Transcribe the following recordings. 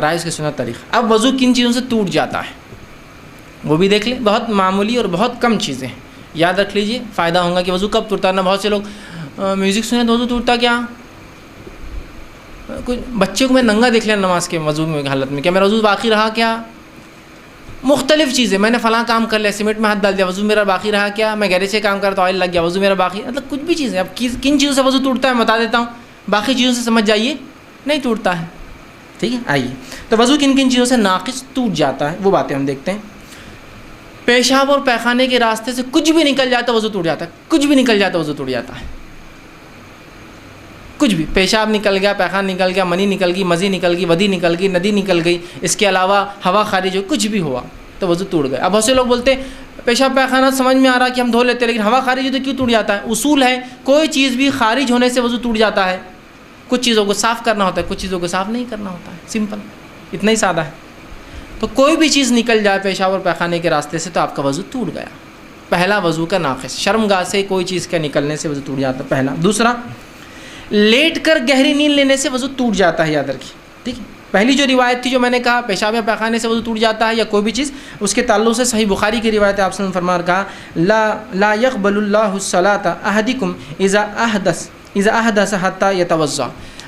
فرائض کے سنت طریقہ۔ اب وضو کن چیزوں سے ٹوٹ جاتا ہے وہ بھی دیکھ لیں، بہت معمولی اور بہت کم چیزیں ہیں، یاد رکھ لیجئے، فائدہ ہوگا کہ وضو کب ٹوٹتا ہے۔ نہ بہت سے لوگ میوزک سنیں تو وضو ٹوٹتا کیا، کچھ بچے کو میں ننگا دیکھ لیا نماز کے وضو میں حالت میں، کیا میرا وضو باقی رہا کیا؟ مختلف چیزیں، میں نے فلاں کام کر لیا، سیمنٹ میں ہاتھ ڈال دیا، وضو میرا باقی رہا کیا؟ میں گیرے سے کام کر تو آئل لگ گیا، وضو میرا باقی، مطلب کچھ بھی چیزیں۔ اب کن چیزوں سے وضو ٹوٹتا ہے بتا دیتا ہوں، باقی چیزوں سے سمجھ جائیے نہیں ٹوٹتا ہے، ٹھیک ہے۔ آئیے تو وضو کن کن چیزوں سے ناقص ٹوٹ جاتا ہے وہ باتیں ہم دیکھتے ہیں۔ پیشاب اور پیخانے کے راستے سے کچھ بھی نکل جاتا ہے وضو ٹوٹ جاتا ہے، کچھ بھی نکل جاتا ہے وضو ٹوٹ جاتا ہے، کچھ بھی، پیشاب نکل گیا، پیخان نکل گیا، منی نکل گئی، مزی نکل گئی، ودی نکل گئی، ندی نکل گئی، اس کے علاوہ ہوا خارج ہو، کچھ بھی ہوا تو وضو ٹوٹ گیا۔ اب بہت سے لوگ بولتے ہیں پیشاب پیخانہ سمجھ میں آ رہا کہ ہم دھو لیتے ہیں، لیکن ہوا خارج ہو تو کیوں ٹوٹ جاتا ہے؟ اصول ہے کوئی چیز بھی خارج ہونے سے وضو ٹوٹ جاتا ہے، کچھ چیزوں کو صاف کرنا ہوتا ہے، کچھ چیزوں کو صاف نہیں کرنا ہوتا ہے، سمپل، اتنا ہی سادہ ہے۔ تو کوئی بھی چیز نکل جائے پیشاب اور پیخانے کے راستے سے تو آپ کا وضو ٹوٹ گیا، پہلا وضو کا ناقص۔ شرمگاہ سے کوئی چیز کے نکلنے سے وضو ٹوٹ جاتا ہے، پہلا۔ دوسرا، لیٹ کر گہری نیند لینے سے وضو ٹوٹ جاتا ہے، یاد رکھیے، ٹھیک ہے۔ پہلی جو روایت تھی جو میں نے کہا پیشاب یا پیخانے سے وضو ٹوٹ جاتا ہے یا کوئی بھی چیز، اس کے تعلق سے صحیح بخاری کی روایت ہے، آپ صلی اللہ علیہ وسلم فرما کہا لا يقبل الله الصلاة احدكم اذا احدث حتى يتوضا۔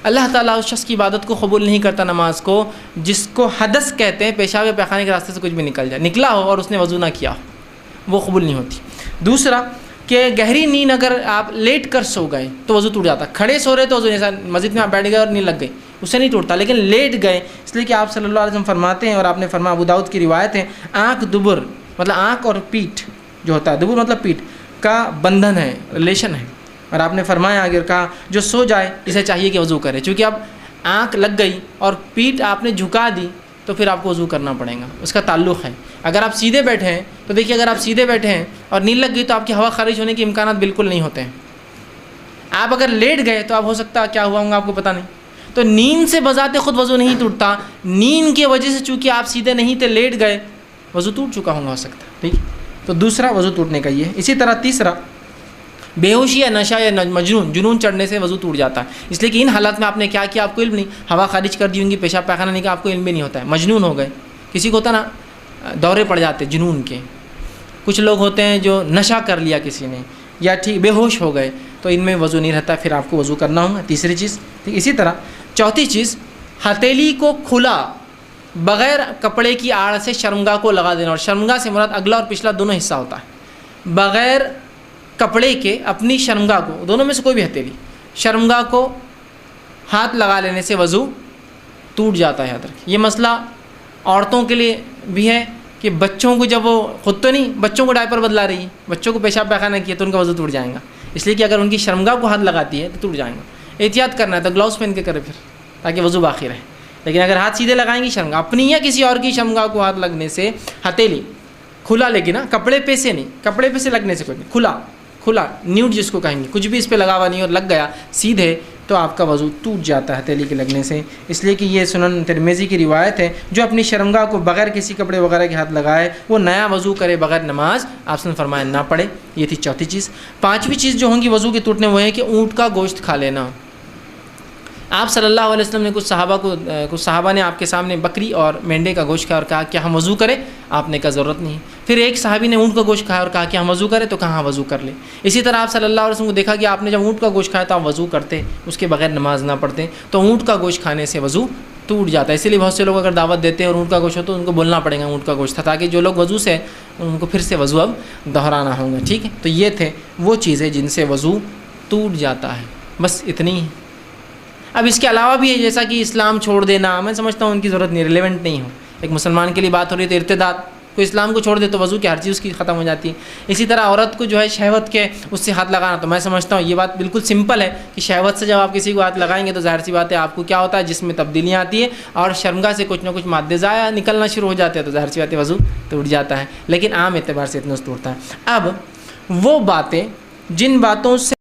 اللہ تعالیٰ اس شخص کی عبادت کو قبول نہیں کرتا، نماز کو، جس کو حدث کہتے ہیں، پیشاب یا پیخانے کے راستے سے کچھ بھی نکل جائے، نکلا ہو اور اس نے وضو نہ کیا ہو، وہ قبول نہیں ہوتی۔ دوسرا کہ گہری نیند اگر آپ لیٹ کر سو گئے تو وضو ٹوٹ جاتا، کھڑے سو رہے تو وضو، جیسا مسجد میں آپ بیٹھ گئے اور نیند لگ گئی اس سے نہیں ٹوٹتا، لیکن لیٹ گئے، اس لیے کہ آپ صلی اللہ علیہ وسلم فرماتے ہیں، اور آپ نے فرمایا، ابو داؤد کی روایت ہے، آنکھ دبر مطلب آنکھ اور پیٹھ جو ہوتا ہے، دبر مطلب پیٹھ کا بندھن ہے، ریلیشن ہے، اور آپ نے فرمایا اگر کہا جو سو جائے اسے چاہیے کہ وضو کرے، چونکہ اب آنکھ لگ گئی اور پیٹھ آپ نے جھکا دی تو پھر آپ کو وضو کرنا پڑے گا، اس کا تعلق ہے۔ اگر آپ سیدھے بیٹھے ہیں تو دیکھیے، اگر آپ سیدھے بیٹھے ہیں اور نیند لگ گئی تو آپ کی ہوا خارج ہونے کے امکانات بالکل نہیں ہوتے ہیں۔ آپ اگر لیٹ گئے تو آپ ہو سکتا ہے کیا ہوا ہوگا آپ کو پتہ نہیں، تو نیند سے بذات خود وضو نہیں ٹوٹتا، نیند کی وجہ سے چونکہ آپ سیدھے نہیں تھے، لیٹ گئے، وضو ٹوٹ چکا ہوگا، ہو سکتا ہے، ٹھیک۔ تو دوسرا وضو ٹوٹنے کا یہ ہے۔ اسی طرح تیسرا، بے ہوشی یا نشہ یا جنون چڑھنے سے وضو ٹوٹ جاتا ہے، اس لیے کہ ان حالات میں آپ نے کیا کیا آپ کو علم نہیں، ہوا خارج کر دی ہوں گی، پیشاب پیخانہ نہیں کا آپ کو علم بھی نہیں ہوتا ہے، مجنون ہو گئے۔ کسی کو ہوتا نا دورے پڑ جاتے جنون کے، کچھ لوگ ہوتے ہیں جو نشہ کر لیا کسی نے، یا ٹھیک بے ہوش ہو گئے، تو ان میں وضو نہیں رہتا، پھر آپ کو وضو کرنا ہوگا، تیسری چیز، ٹھیک۔ اسی طرح چوتھی چیز، ہتھیلی کو کھلا بغیر کپڑے کی آڑ سے شرمگاہ کو لگا دینا، اور شرمگاہ سے مراد اگلا اور پچھلا دونوں حصہ ہوتا ہے، بغیر کپڑے کے اپنی شرمگاہ کو، دونوں میں سے کوئی بھی ہتھیلی، شرمگاہ کو ہاتھ لگا لینے سے وضو ٹوٹ جاتا ہے، یاد رکھیں۔ یہ مسئلہ عورتوں کے لیے بھی ہے کہ بچوں کو جب وہ خود تو نہیں، بچوں کو ڈائپر بدلا رہی ہے، بچوں کو پیشاب پیخانہ کیا تو ان کا وضو ٹوٹ جائے گا، اس لیے کہ اگر ان کی شرمگاہ کو ہاتھ لگاتی ہے تو ٹوٹ جائے گا۔ احتیاط کرنا ہے تو گلاؤز پہن کے کرے پھر، تاکہ وضو باقی رہے، لیکن اگر ہاتھ سیدھے لگائیں گی شرمگاہ اپنی یا کسی اور کی شرمگاہ کو ہاتھ لگنے سے، ہتھیلی کھلا، لیکن کپڑے پہ سے نہیں، کپڑے پہ سے لگنے سے کوئی نہیں، کھلا نیوڈ جس کو کہیں گے، کچھ بھی اس پہ لگا ہوا نہیں اور لگ گیا سیدھے تو آپ کا وضو ٹوٹ جاتا ہے ہتھیلی کے لگنے سے، اس لیے کہ یہ سنن ترمذی کی روایت ہے، جو اپنی شرمگاہ کو بغیر کسی کپڑے وغیرہ کے ہاتھ لگائے وہ نیا وضو کرے، بغیر نماز آپ نے فرمایا نہ پڑھے۔ یہ تھی چوتھی چیز۔ پانچویں چیز جو ہوں گی وضو کے ٹوٹنے وہ ہے کہ اونٹ کا گوشت کھا لینا۔ آپ صلی اللہ علیہ وسلم نے کچھ صحابہ نے آپ کے سامنے بکری اور مینڈے کا گوشت کھایا اور کہا کہ ہم وضو کریں، آپ نے کہا ضرورت نہیں۔ پھر ایک صحابی نے اونٹ کا گوشت کھایا اور کہا کہ ہم وضو کریں، تو کہاں وضو کر لیں۔ اسی طرح آپ صلی اللہ علیہ وسلم کو دیکھا کہ آپ نے جب اونٹ کا گوشت کھایا تو آپ وضو کرتے، اس کے بغیر نماز نہ پڑھتے، تو اونٹ کا گوشت کھانے سے وضو ٹوٹ جاتا ہے۔ اسی لیے بہت سے لوگ اگر دعوت دیتے ہیں اور اونٹ کا گوشت ہو تو ان کو بولنا پڑے گا اونٹ کا گوشت تھا، تاکہ جو لوگ وضو سے ان کو پھر سے وضو اب دہرانا ہوگا، ٹھیک ہے۔ تو یہ تھے وہ چیزیں جن سے وضو ٹوٹ جاتا ہے، بس اتنی ہے۔ اب اس کے علاوہ بھی ہے، جیسا کہ اسلام چھوڑ دینا، میں سمجھتا ہوں ان کی ضرورت نہیں، ریلیونٹ نہیں ہو، ایک مسلمان کے لیے بات ہو رہی ہے تو ارتداد، کوئی اسلام کو چھوڑ دے تو وضو کی ہر چیز اس کی ختم ہو جاتی ہے۔ اسی طرح عورت کو جو ہے شہوت کے اس سے ہاتھ لگانا، تو میں سمجھتا ہوں یہ بات بالکل سمپل ہے کہ شہوت سے جب آپ کسی کو ہاتھ لگائیں گے تو ظاہر سی بات ہے آپ کو کیا ہوتا ہے، جس میں تبدیلیاں آتی ہیں اور شرمگاہ سے کچھ نہ کچھ مادے ضائع نکلنا شروع ہو جاتے ہیں، تو ظاہر سی بات ہے وضو ٹوٹ جاتا ہے، لیکن عام اعتبار سے اتنا ٹوٹتا ہے۔ اب وہ باتیں جن باتوں سے